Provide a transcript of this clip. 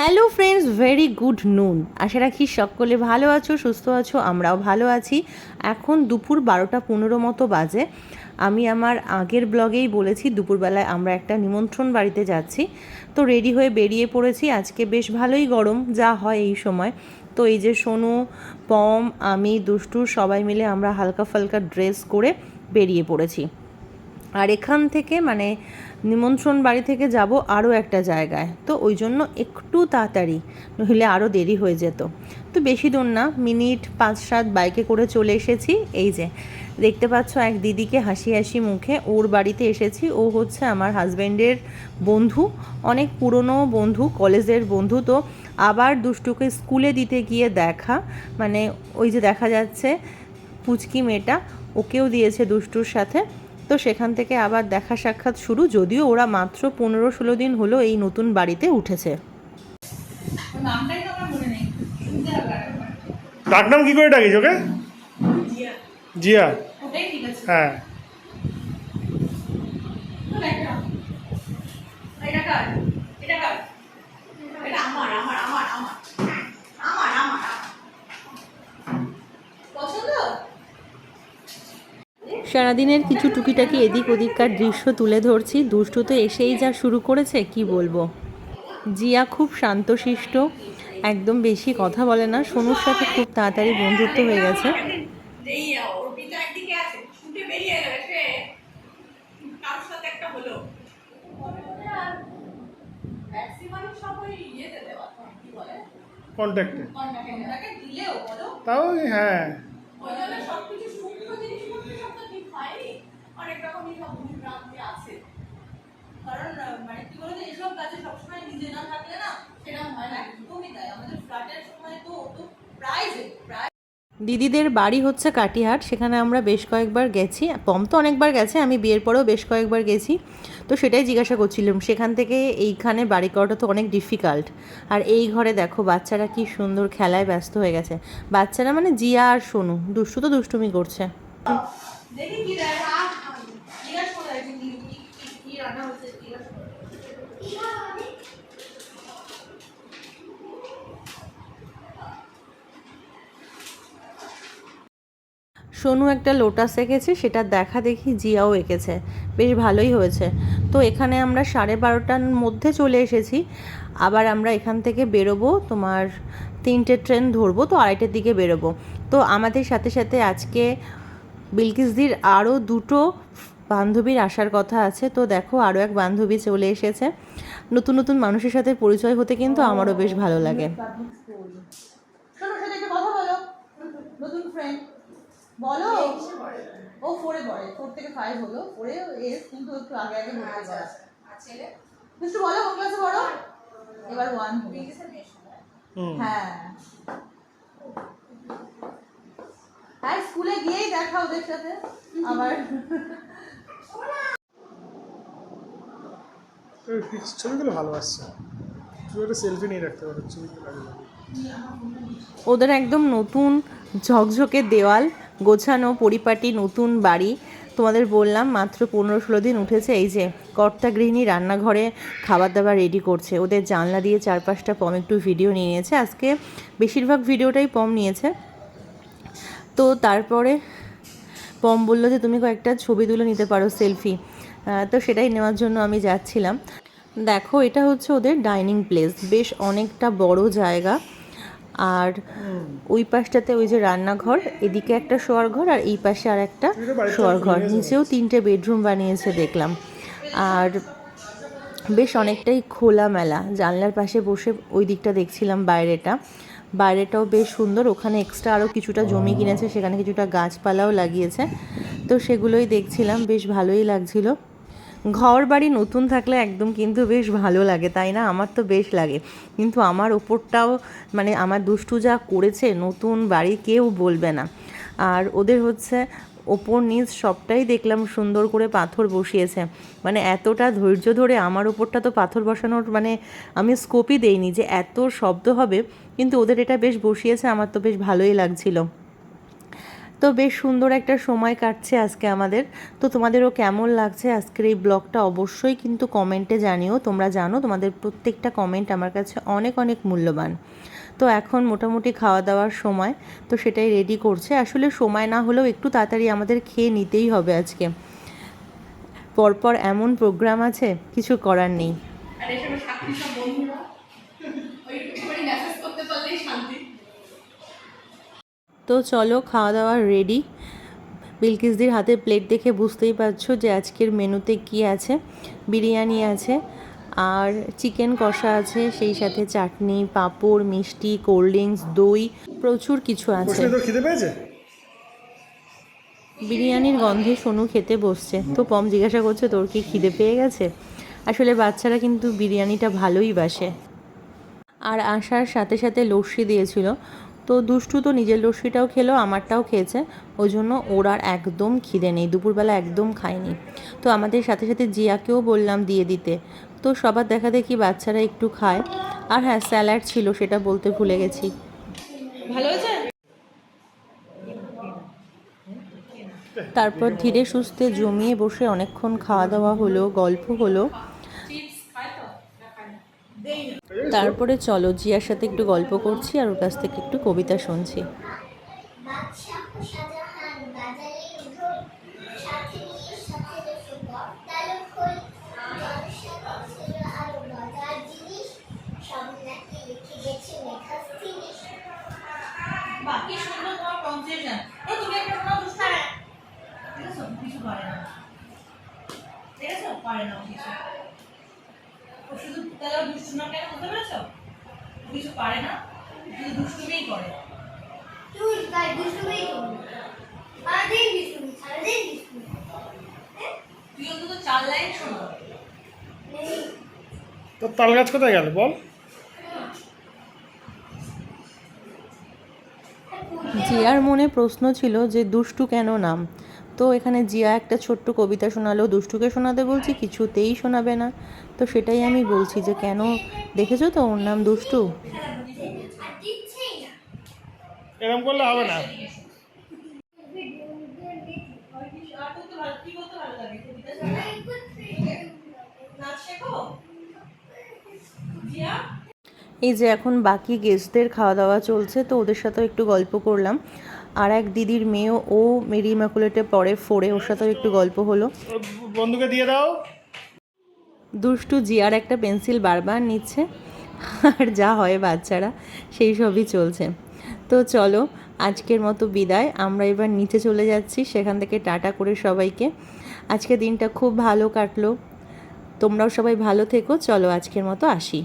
Hello friends, very good নুন। আশা রাখি সকলে ভালো আছো, সুস্থ আছো, আমরাও ভালো আছি। এখন দুপুর 12টা 15 মতো বাজে। আমি আমার আগের ব্লগেই বলেছি দুপুরবেলায় আমরা একটা নিমন্ত্রণ বাড়িতে যাচ্ছি। তো রেডি হয়ে বেরিয়ে পড়েছি। আজকে বেশ ভালোই গরম, যা হয় এই সময়। তো এই যে সোনু, পম, আমি, দুষ্টু সবাই মিলে আমরা হালকা ফালকা ড্রেস করে বেরিয়ে পড়েছি। আর এখান থেকে মানে নিমন্ত্রণ বাড়ি থেকে যাব আরও একটা জায়গায়, তো ওই জন্য একটু তাড়াতাড়ি, নইলে আরও দেরি হয়ে যেত। তো বেশি দূর না, মিনিট 5-7 বাইকে করে চলে এসেছি। এই যে দেখতে পাচ্ছ এক দিদিকে হাসি হাসি মুখে, ওর বাড়িতে এসেছি। ও হচ্ছে আমার হাজব্যান্ডের বন্ধু, অনেক পুরনো বন্ধু, কলেজের বন্ধু। তো আবার দুষ্টুকে স্কুলে দিতে গিয়ে দেখা, মানে ওই যে দেখা যাচ্ছে পুচকি মেয়েটা, ওকেও দিয়েছে দুষ্টুর সাথে। তো সেখান থেকে আবার দেখা সাক্ষাৎ শুরু, যদিও ওরা মাত্র 15-16 দিন হলো এই নতুন বাড়িতে উঠেছে। ডাকনাম কি করে ডাকিস ওকে? জিয়া। হ্যাঁ, সারাদিনের কিছু টুকিটাকি এদিক ওদিককার দৃশ্য তুলে ধরছি। দুষ্টু তো এসেই যা শুরু করেছে কি বলবো। জিয়া খুব শান্তশিষ্ট, একদম বেশি কথা বলে না। সোনুর সাথে খুব তাড়াতাড়ি বন্ধুত্ব হয়ে গেছে। কন্ট্যাক্টে তাও হ্যাঁ। দিদিদের বাড়ি হচ্ছে কাটিহাট, সেখানে আমরা বেশ কয়েকবার গেছি। পম তো অনেকবার গেছে, আমি বিয়ের পরেও বেশ কয়েকবার গেছি। তো সেটাই জিজ্ঞাসা করছিলাম, সেখান থেকে এইখানে বাড়ি করাটা তো অনেক ডিফিকাল্ট। আর এই ঘরে দেখো বাচ্চারা কি সুন্দর খেলায় ব্যস্ত হয়ে গেছে। বাচ্চারা মানে জিয়া আর সোনু, দুষ্টু তো দুষ্টুমি করছে। সোনু একটা লোটাস এঁকেছে, সেটা দেখা দেখি জিয়াও এঁকেছে, বেশ ভালোই হয়েছে। তো এখানে আমরা 12:30টার মধ্যে চলে এসেছি। আবার আমরা এখান থেকে বেরোবো, তোমার 3টে ট্রেন ধরবো, তো 2:30টার দিকে বেরোবো। তো আমাদের সাথে সাথে আজকে বিলকিসদির আরও 2টো বান্ধবীর আসার কথা আছে। তো দেখো আরও এক বান্ধবী চলে এসেছে। নতুন নতুন মানুষের সাথে পরিচয় হতে কিন্তু আমারও বেশ ভালো লাগে। নতুন ফ্রেন্ড বলো। ও 4-এ পড়ে, 4 থেকে 5 হলো, 4-এ এস, কিন্তু একটু আগে আগে ভর্তি করা আছে। দুষ্টু বলো কোন ক্লাসে পড়ো? এবার 1 হলো। হ্যাঁ হ্যাঁ, স্কুলে গিয়েই দেখা ওদের সাথে আবার। ছবিগুলো ভালো আসছে, তুই একটা সেলফি নিয়ে রাখতে পারো, ছবিগুলো ভালো। ওদের একদম নতুন ঝকঝকে দেওয়াল, গোছানো পরিপাটি নতুন বাড়ি। তোমাদের বললাম মাত্র 15-16 দিন উঠেছে। এই যে কর্তা গৃহিণী রান্নাঘরে খাবার দাবার রেডি করছে। ওদের জানলা দিয়ে 4-5টা পম একটু ভিডিও নিয়ে নিয়েছে, আজকে বেশিরভাগ ভিডিওটাই পম নিয়েছে। তো তারপরে পম বললো যে তুমি কয়েকটা ছবি তুলে নিতে পারো, সেলফি। তো সেটাই নেওয়ার জন্য আমি যাচ্ছিলাম। দেখো এটা হচ্ছে ওদের ডাইনিং প্লেস, বেশ অনেকটা বড় জায়গা। আর ওই পাশটাতে ওই যে রান্নাঘর, এদিকে একটা শোয়ার ঘর, আর এই পাশে আর একটা শোয়ার ঘর, নিচেও 3টে বেডরুম বানিয়েছে দেখলাম। আর বেশ অনেকটাই খোলামেলা। জানলার পাশে বসে ওই দিকটা দেখছিলাম, বাইরেটাও বেশ সুন্দর। ওখানে এক্সট্রা আরও কিছুটা জমি কিনেছে, সেখানে কিছুটা গাছপালাও লাগিয়েছে। তো সেগুলোই দেখছিলাম, বেশ ভালোই লাগছিল। ঘর বাড়ি নতুন থাকলে একদম কিন্তু বেশ ভালো লাগে, তাই না? আমার তো বেশ লাগে। কিন্তু আমার ওপরটাও মানে আমার দুষ্টু যা করেছে, নতুন বাড়ি কেউ বলবে না। আর ওদের হচ্ছে ওপর নিচ সবটাই দেখলাম সুন্দর করে পাথর বসিয়েছে। মানে এতটা ধৈর্য ধরে আমার ওপরটা তো পাথর বসানোর মানে আমি স্কোপই দেইনি যে এত শব্দ হবে, কিন্তু ওদের এটা বেশ বসিয়েছে, আমার তো বেশ ভালোই লাগছিল। তো বেশ সুন্দর একটা সময় কাটছে আজকে আমাদের। তো তোমাদেরও কেমন লাগছে আজকের এই ব্লগটা অবশ্যই কিন্তু কমেন্টে জানিও। তোমরা জানো তোমাদের প্রত্যেকটা কমেন্ট আমার কাছে অনেক অনেক মূল্যবান। তো এখন মোটামুটি খাওয়া দাওয়ার সময়, তো সেটাই রেডি করছে। আসলে সময় না হলেও একটু তাড়াতাড়ি আমাদের খেয়ে নিতেই হবে আজকে, পরপর এমন প্রোগ্রাম আছে, কিছু করার নেই। তো চলো খাওয়া দাওয়া রেডি। বিলকিসদির হাতে প্লেট দেখে বুঝতেই পারছো যে আজকের মেনুতে কি আছে। বিরিয়ানি আছে, আর চিকেন কষা আছে, সেই সাথে চাটনি, পাঁপড়, মিষ্টি, কোল্ড ড্রিঙ্কস, দই, প্রচুর কিছু আছে। তো খিদে পেয়েছে? বিরিয়ানির গন্ধে সোনু খেতে বসছে। তো পম জিজ্ঞাসা করছে তোর কি খিদে পেয়ে গেছে। আসলে বাচ্চারা কিন্তু বিরিয়ানিটা ভালোই বাসে। আর আসার সাথে সাথে লস্যি দিয়েছিল। তো দুষ্টু তো নিজের লস্যিটাও খেলো, আমারটাও খেয়েছে। ওই জন্য ওর আর একদম খিদে নেই, দুপুরবেলা একদম খায়নি। তো আমাদের সাথে সাথে জিয়াকেও বললাম দিয়ে দিতে। তো সবার দেখা দেখি বাচ্চারা একটু খায়। আর হ্যাঁ, স্যালাড ছিল, সেটা বলতে ভুলে গেছি। ভালো হয়েছে। তারপর ধীরে সুস্থে জমিয়ে বসে অনেকক্ষণ খাওয়া দাওয়া হলো, গল্প হলো। তারপরে চলো জিয়ার সাথে একটু গল্প করছি আর ওর কাছ থেকে একটু কবিতা শুনছি। শুধু তারা দুষ্টু না কেন বুঝতে পেরেছ? কিছু পারে না, শুধু দুষ্টুমিই করে। তুই তাই দুষ্টুমিই করবি, সারাদিন দুষ্টুমি, সারাদিন দুষ্টুমি। তুই অন্তত 4 লাইন শোনো। তোর তাল গাছ কোথায় গেল বল? জিয়ার মনে প্রশ্ন ছিল যে দুষ্টু কেন নাম। তো এখানে জিয়া একটা ছোট্ট কবিতা শোনালো, দুষ্টুকে শোনাতে বলছি, কিছুতেই শোনাবে না। তো সেটাই আমি বলছি যে কেন, দেখেছো তো ওর নাম দুষ্টু। এরকম করলে হবে না। এই যে এখন বাকি গেস্টদের খাওয়া দাওয়া চলছে, তো ওদের সাথেও একটু গল্প করলাম। আর এক দিদির মেয়েও, ও মেরি ইমাকুলেটে পড়ে 4-এ, ওর সাথেও একটু গল্প হলো। বন্ধুকে দিয়ে দাও। দুষ্টু জিয়ার একটা পেন্সিল বারবার নিচ্ছে। আর যা হয় বাচ্চারা, সেই সবই চলছে। তো চলো আজকের মতো বিদায়, আমরা এবার নিচে চলে যাচ্ছি, সেখান থেকে টাটা করে সবাইকে। আজকে দিনটা খুব ভালো কাটলো, তোমরাও সবাই ভালো থেকো। চলো আজকের মতো আসি।